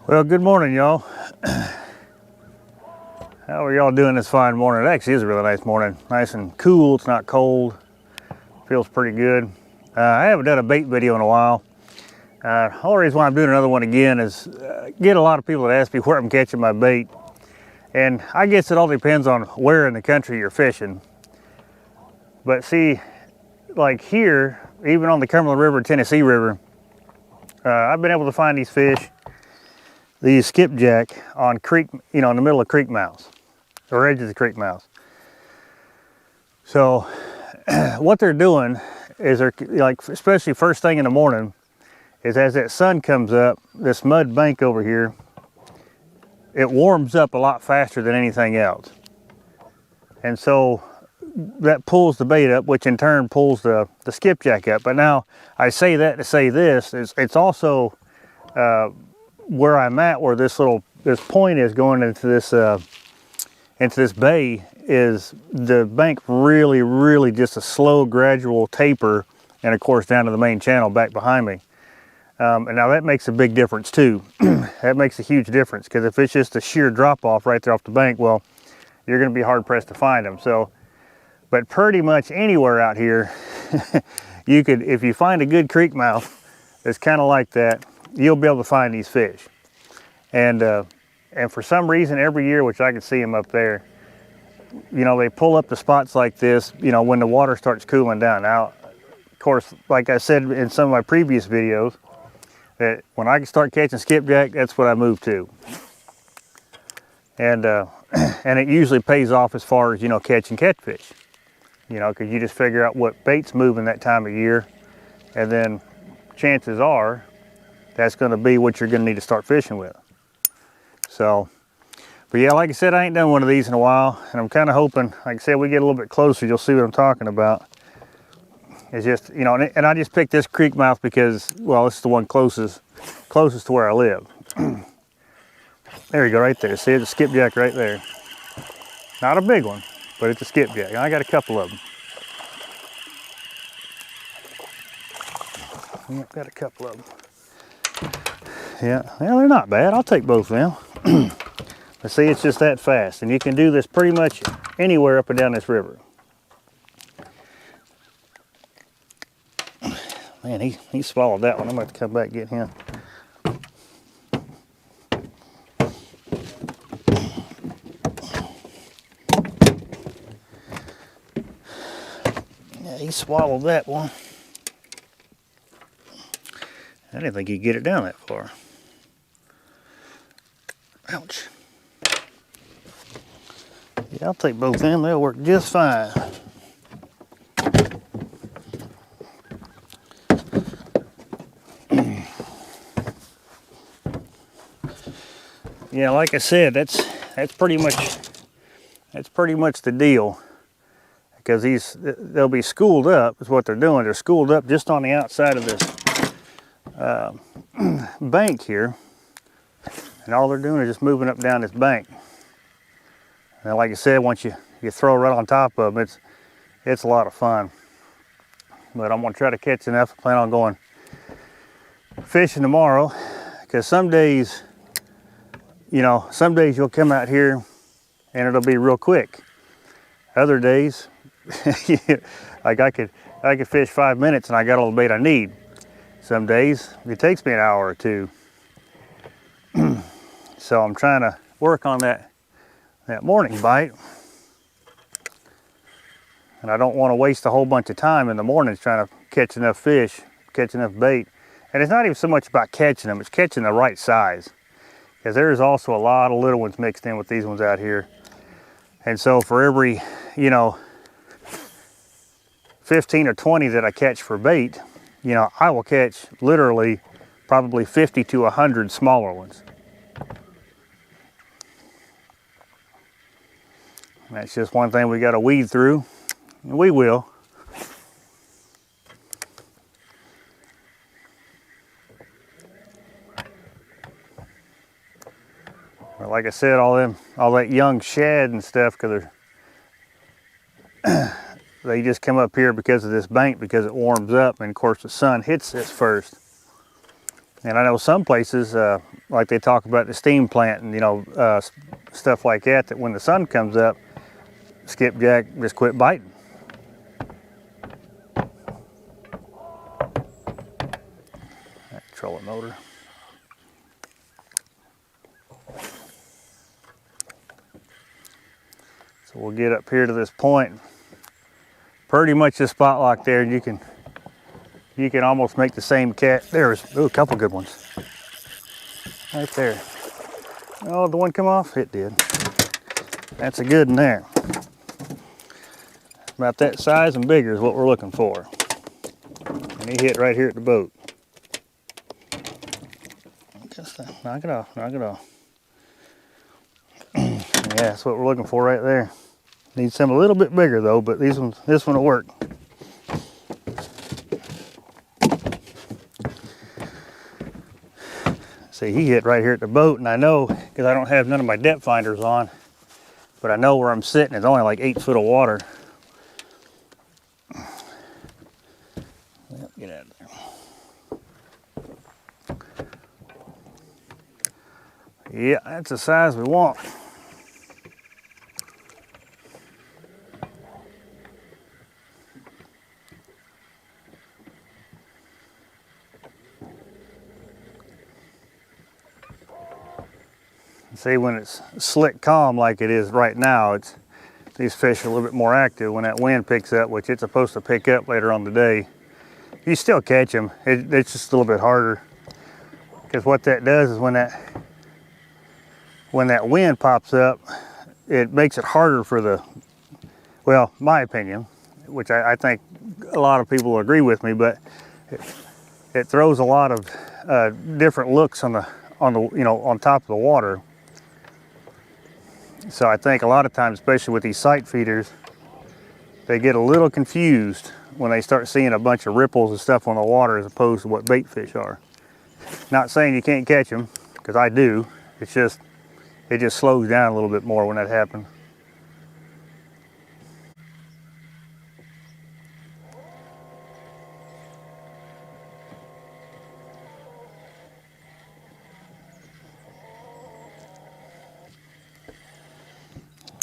Well, good morning, y'all. How are y'all doing this fine morning? It actually is a really nice morning. Nice and cool, it's not cold. Feels pretty good. I haven't done a bait video in a while. The only reason why I'm doing another one again is get a lot of people that ask me where I'm catching my bait. And I guess it all depends on where in the country you're fishing. But see, like here, even on the Cumberland River, Tennessee River, I've been able to find these fish, these skipjack, on creek, in the middle of creek mouths, or edges of creek mouths. So what they're doing is they're like, especially first thing in the morning, is as that sun comes up, this mud bank over here, it warms up a lot faster than anything else. And so that pulls the bait up, which in turn pulls the skipjack up. But now I say that to say this, it's also where I'm at, where this point is going into this bay, is the bank really just a slow gradual taper, and of course down to the main channel back behind me. And now that makes a big difference too. That makes a huge difference, because if it's just a sheer drop off right there off the bank, well, you're going to be hard pressed to find them. So, but pretty much anywhere out here, you could, if you find a good creek mouth that's kind of like that, you'll be able to find these fish. And for some reason every year, which I can see them up there, they pull up the spots like this, when the water starts cooling down. Now, of course, like I said in some of my previous videos, that when I start catching skipjack, that's what I move to. And it usually pays off as far as, catching catfish. Because you just figure out what bait's moving that time of year, and then chances are that's going to be what you're going to need to start fishing with. So, but yeah, like I said, I ain't done one of these in a while, and I'm kind of hoping, like I said, we get a little bit closer, you'll see what I'm talking about. It's just, and I just picked this creek mouth because, well, it's the one closest to where I live. There you go, right there. See, it's a skipjack right there. Not a big one, but it's a skipjack. I got a couple of them. Yep, got a couple of them. Yeah, well, they're not bad. I'll take both of them. But see, it's just that fast, and you can do this pretty much anywhere up and down this river. Man, he swallowed that one. I'm going to have to come back and get him. Yeah, he swallowed that one. I didn't think he'd get it down that far. Ouch. Yeah, I'll take both of them. They'll work just fine. Yeah, like I said, that's pretty much the deal. Because they'll be schooled up, is what they're doing. They're schooled up just on the outside of this bank here, and all they're doing is just moving up down this bank. And like I said, once you throw right on top of them, it's a lot of fun. But I'm gonna try to catch enough. I plan on going fishing tomorrow, because some days you'll come out here and it'll be real quick. Other days, like I could fish 5 minutes and I got all the bait I need. Some days it takes me an hour or two. So I'm trying to work on that morning bite. And I don't want to waste a whole bunch of time in the mornings trying to catch enough fish, catch enough bait. And it's not even so much about catching them, it's catching the right size. Because there's also a lot of little ones mixed in with these ones out here. And so for every, 15 or 20 that I catch for bait, I will catch literally probably 50 to 100 smaller ones. That's just one thing we got to weed through, and we will. But like I said, all that young shad and stuff, because they just come up here because of this bank, because it warms up, and of course the sun hits this first. And I know some places, like they talk about the steam plant and, you know, stuff like that, that when the sun comes up, skipjack just quit biting. That trolling motor. So we'll get up here to this point. Pretty much this spot lock there, you can almost make the same cat. There's a couple good ones. Right there. Oh, the one come off? It did. That's a good one there. About that size and bigger is what we're looking for. And he hit right here at the boat. Just knock it off, knock it off. Yeah, that's what we're looking for right there. Need some a little bit bigger though, but this one will work. See, he hit right here at the boat, and I know, because I don't have none of my depth finders on, but I know where I'm sitting. It's only like 8 foot of water. Yep, get out of there. Yeah, that's the size we want. See, when it's slick calm like it is right now, these fish are a little bit more active. When that wind picks up, which it's supposed to pick up later on today, you still catch them. It's just a little bit harder, because what that does is when that wind pops up, it makes it harder for the, well, my opinion, which I think a lot of people agree with me, but it throws a lot of different looks on the you know, on top of the water. So I think a lot of times, especially with these sight feeders, they get a little confused when they start seeing a bunch of ripples and stuff on the water as opposed to what bait fish are. Not saying you can't catch them, because I do. It's just, it just slows down a little bit more when that happens.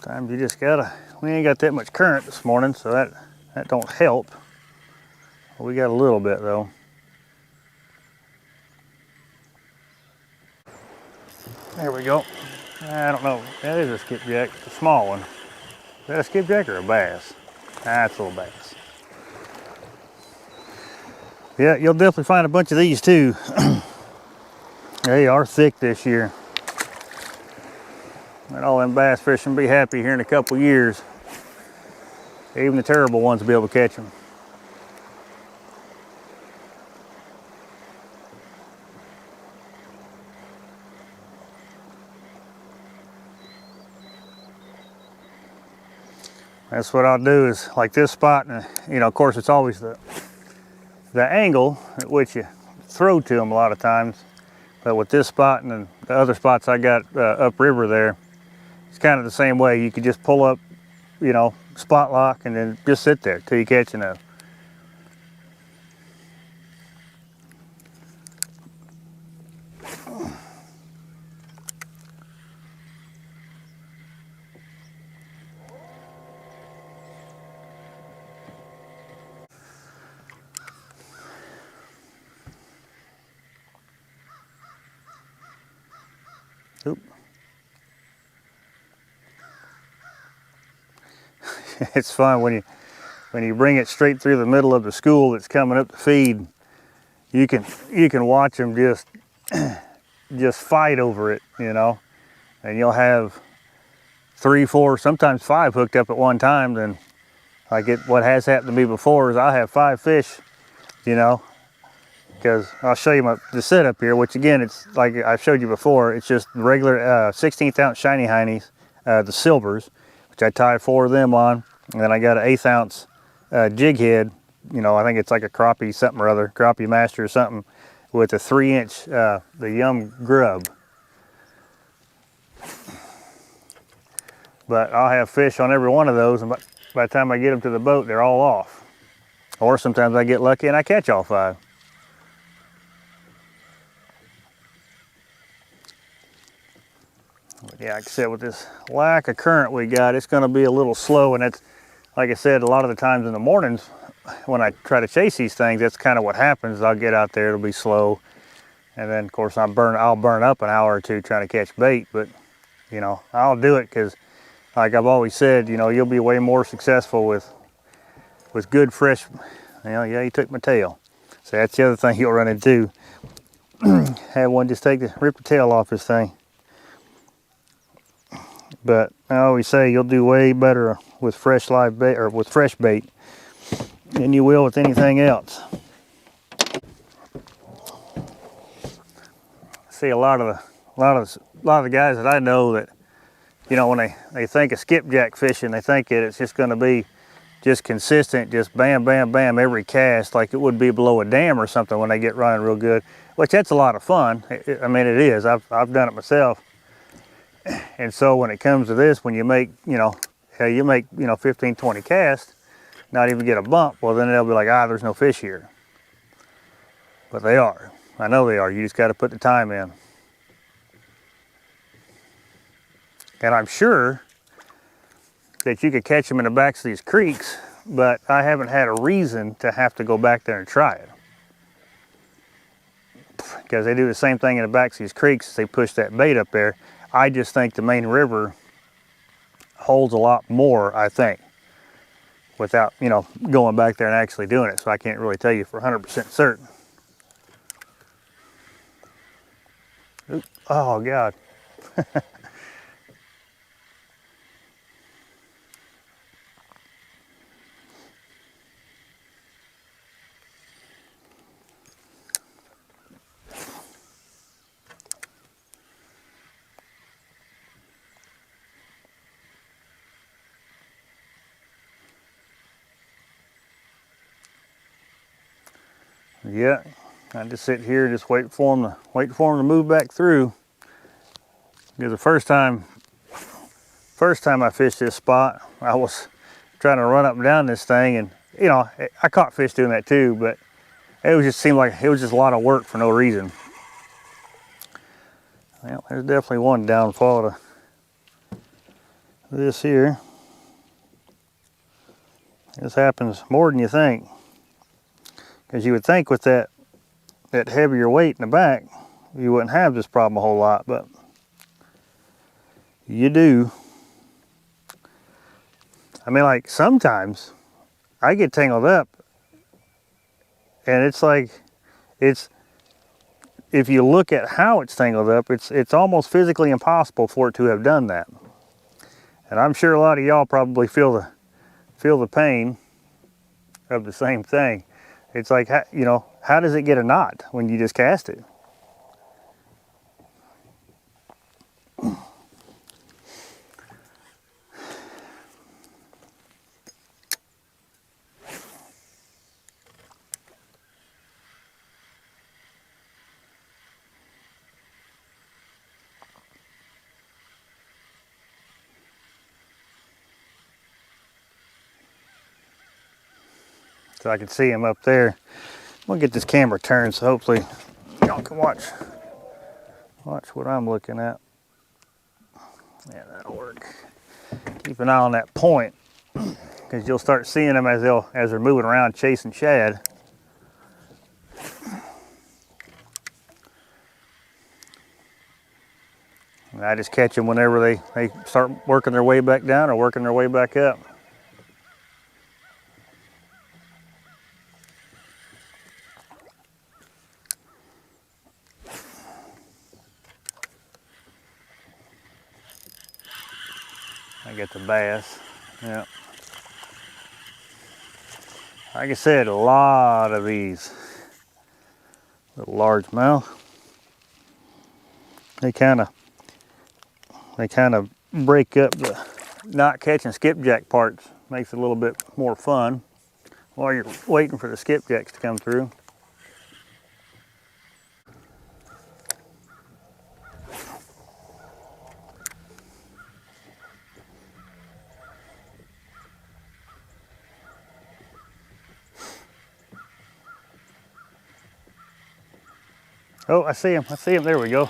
Sometimes you just gotta, we ain't got that much current this morning, so that don't help. We got a little bit though. There we go. I don't know, that is a skipjack, a small one. Is that a skipjack or a bass? That's a little bass. Yeah, you'll definitely find a bunch of these too. They are thick this year. And all them bass fishing be happy here in a couple years. Even the terrible ones will be able to catch them. That's what I'll do is like this spot, and you know, of course it's always the angle at which you throw to them a lot of times. But with this spot and the other spots I got upriver there, it's kind of the same way. You could just pull up, you know, spot lock and then just sit there till you catch enough. Oop. It's fun when you bring it straight through the middle of the school that's coming up to feed. You can watch them just fight over it, you know, and you'll have 3, 4, sometimes 5 hooked up at one time. Then what has happened to me before is I'll have 5 fish, you know, because I'll show you the setup here, which again, it's like I showed you before, it's just regular 16th ounce shiny heinies, the silvers, which I tie 4 of them on, and then I got an 1/8 ounce jig head, you know, I think it's like a crappie something or other, crappie master or something, with a 3-inch the Yum grub. But I'll have fish on every one of those, and by the time I get them to the boat, they're all off. Or sometimes I get lucky and I catch all 5. But yeah, like I said, with this lack of current we got, it's going to be a little slow, and it's, like I said, a lot of the times in the mornings when I try to chase these things, that's kind of what happens. I'll get out there, it'll be slow, and then of course I'll burn up an hour or two trying to catch bait. But you know, I'll do it because, like I've always said, you know, you'll be way more successful with good fresh. You know, yeah, he took my tail. So that's the other thing you'll run into. Have one just rip the tail off this thing. But I always say you'll do way better with fresh live bait or with fresh bait than you will with anything else. I see a lot of the guys that I know that, you know, when they think of skipjack fishing, they think it's just going to be just consistent, just bam, bam, bam every cast, like it would be below a dam or something when they get running real good. Which that's a lot of fun. I mean, it is. I've done it myself. And so when it comes to this, when you make, you know, 15, 20 casts, not even get a bump, well then they'll be like, there's no fish here. But they are. I know they are. You just got to put the time in. And I'm sure that you could catch them in the backs of these creeks, but I haven't had a reason to have to go back there and try it. Because they do the same thing in the backs of these creeks. They push that bait up there. I just think the main river holds a lot more, I think, without, you know, going back there and actually doing it. So I can't really tell you for 100% certain. Oops. Oh, God. Yeah, I just sit here and just wait for them to move back through. Because the first time I fished this spot, I was trying to run up and down this thing, and you know, I caught fish doing that too, but it seemed like it was just a lot of work for no reason. Well, there's definitely one downfall to this here. This happens more than you think. Because you would think with that heavier weight in the back, you wouldn't have this problem a whole lot, but you do. I mean, like sometimes I get tangled up and it's like, if you look at how it's tangled up, it's almost physically impossible for it to have done that. And I'm sure a lot of y'all probably feel the pain of the same thing. It's like, you know, how does it get a knot when you just cast it? So I can see him up there. I'm gonna get this camera turned so hopefully y'all can watch what I'm looking at. Yeah, that'll work. Keep an eye on that point, because you'll start seeing them as they're moving around chasing shad. And I just catch them whenever they start working their way back down or working their way back up. I get the bass. Yeah. Like I said, a lot of these little largemouth. They kind of break up the not catching skipjack parts. Makes it a little bit more fun while you're waiting for the skipjacks to come through. Oh, I see him. There we go.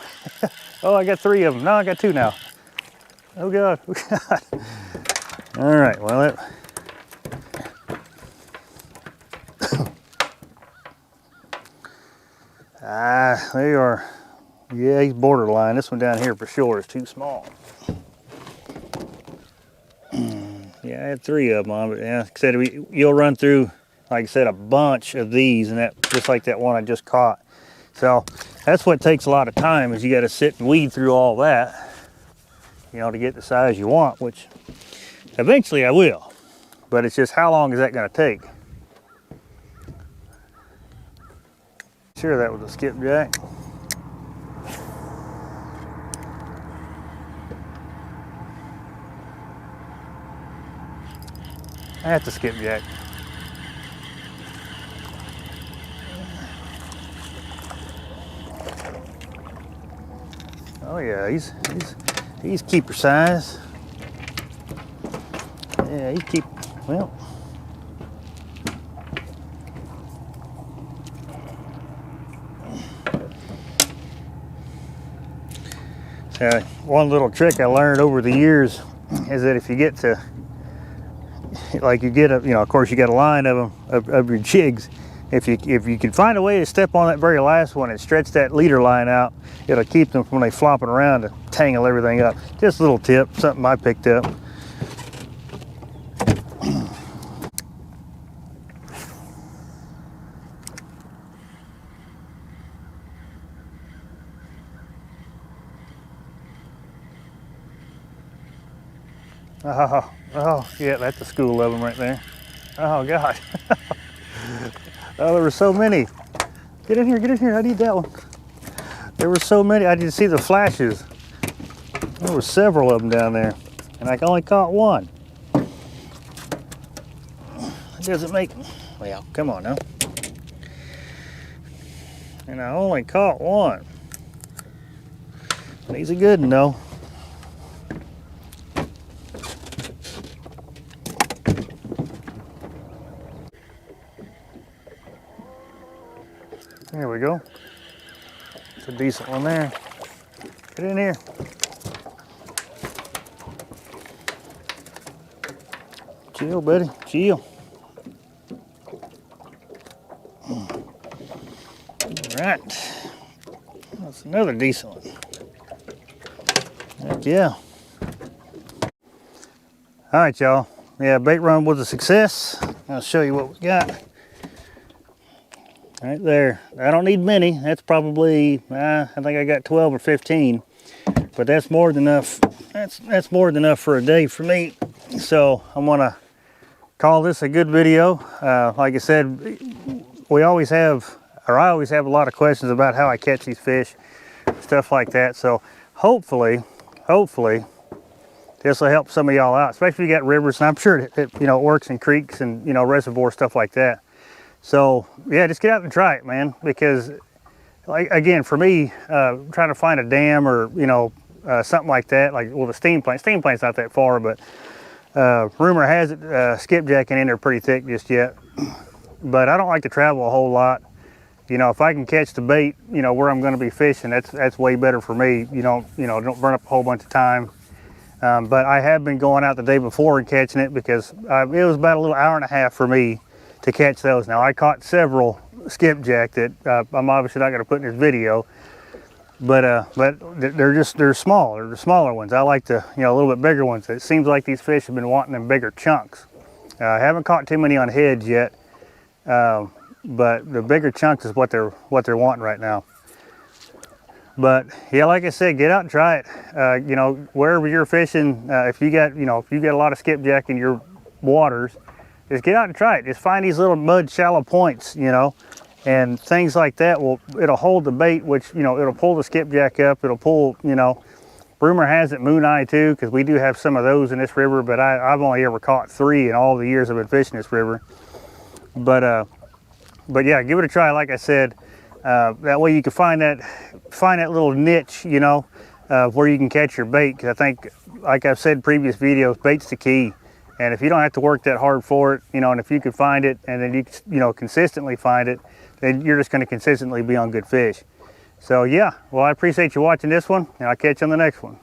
Oh, I got 3 of them. No, I got 2 now. Oh God, oh God. All right, well, they are, yeah, he's borderline. This one down here for sure is too small. Yeah, I had 3 of them on, but yeah, like I said, you'll run through, like I said, a bunch of these, and that just like that one I just caught. So that's what takes a lot of time, is you got to sit and weed through all that, you know, to get the size you want, which eventually I will. But it's just, how long is that going to take? Sure, that was a skipjack. That's a skipjack. Oh yeah, he's keeper size. Yeah, he's keep, well. One little trick I learned over the years is that if you get to, like, you get a, you know, of course you got a line of them, of your jigs. If you can find a way to step on that very last one and stretch that leader line out, it'll keep them from, when they flopping around, to tangle everything up. Just a little tip, something I picked up. Oh, yeah, that's a school of them right there. Oh God. Oh, there were so many. Get in here, I need that one. There were so many, I didn't see the flashes. There were several of them down there, and I only caught one. It doesn't make, well, come on now. And I only caught one. But he's a good one though. There we go. It's a decent one there. Get in here. Chill, buddy, chill. All right. That's another decent one. Heck yeah. All right, y'all. Yeah, bait run was a success. I'll show you what we got. Right there. I don't need many. That's probably, I think I got 12 or 15, but that's more than enough. That's more than enough for a day for me. So I'm gonna call this a good video. Like I said, we always have, or I always have, a lot of questions about how I catch these fish, stuff like that. So hopefully this will help some of y'all out, especially if you got rivers, and I'm sure it you know, it works in creeks and, you know, reservoir stuff like that. So yeah, just get out and try it, man, because, like, again, for me, trying to find a dam or, you know, something like that, like, well, the steam plane's not that far, but rumor has it skipjacking in there pretty thick just yet. But I don't like to travel a whole lot. You know, if I can catch the bait, you know, where I'm going to be fishing, that's way better for me. You don't burn up a whole bunch of time. But I have been going out the day before and catching it, because it was about a little hour and a half for me to catch those. Now, I caught several skipjack that I'm obviously not going to put in this video, but they're small. They're the smaller ones. I like the, you know, a little bit bigger ones. It seems like these fish have been wanting them bigger chunks. I haven't caught too many on heads yet, but the bigger chunks is what they're wanting right now. But yeah, like I said, get out and try it. You know, wherever you're fishing, if you got a lot of skipjack in your waters, just get out and try it. Just find these little mud shallow points, you know, and things like that it'll hold the bait, which, you know, it'll pull the skipjack up. It'll pull, you know, rumor has it moon eye too, because we do have some of those in this river, but I've only ever caught 3 in all the years I've been fishing this river. But yeah, give it a try. Like I said, that way you can find that little niche, you know, where you can catch your bait. Because I think, like I've said in previous videos, bait's the key. And if you don't have to work that hard for it, you know, and if you can find it, and then you know, consistently find it, then you're just going to consistently be on good fish. So yeah, well, I appreciate you watching this one, and I'll catch you on the next one.